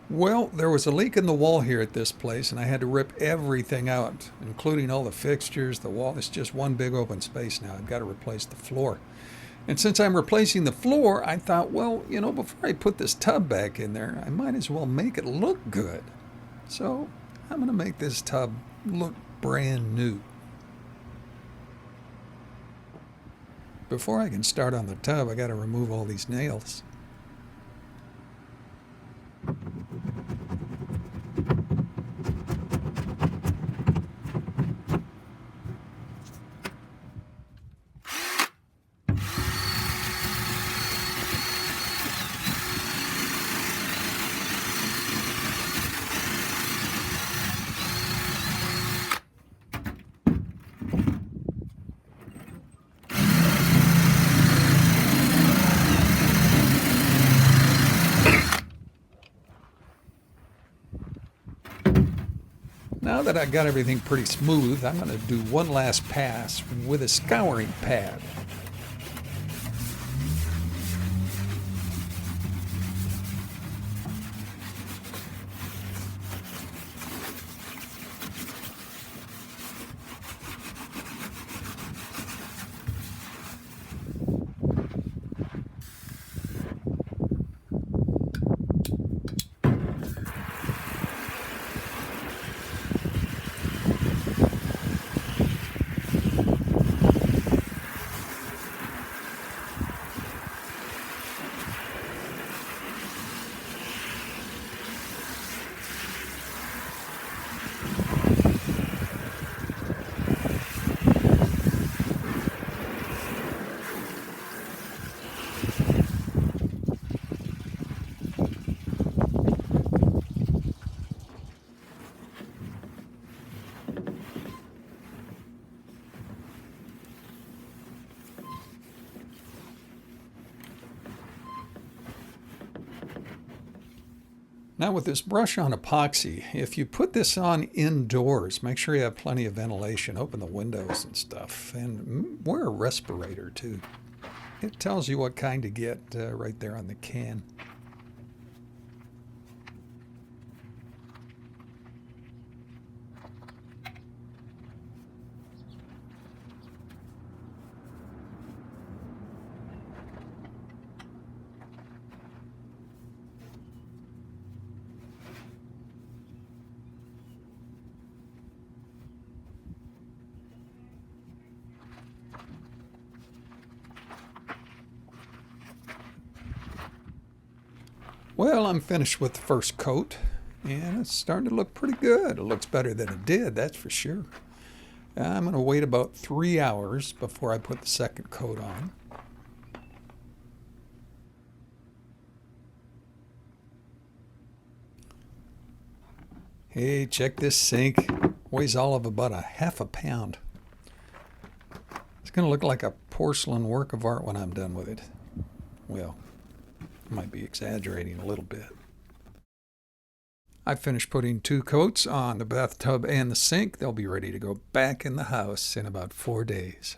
Well, there was a leak in the wall here at this place, and I had to rip everything out, including all the fixtures, the wall. It's just one big open space now. I've got to replace the floor. And since I'm replacing the floor, I thought, well, before I put this tub back in there, I might as well make it look good. So I'm going to make this tub look brand new. Before I can start on the tub, I got to remove all these nails. Now that I got everything pretty smooth, I'm going to do one last pass with a scouring pad. Now with this brush on epoxy, if you put this on indoors, make sure you have plenty of ventilation, open the windows and stuff, and wear a respirator too. It tells you what kind to get right there on the can. Well, I'm finished with the first coat, and it's starting to look pretty good. It looks better than it did, that's for sure. I'm going to wait about 3 hours before I put the second coat on. Hey, check this sink. Weighs all of about a half a pound. It's going to look like a porcelain work of art when I'm done with it. Well, I might be exaggerating a little bit. I finished putting 2 coats on the bathtub and the sink. They'll be ready to go back in the house in about 4 days.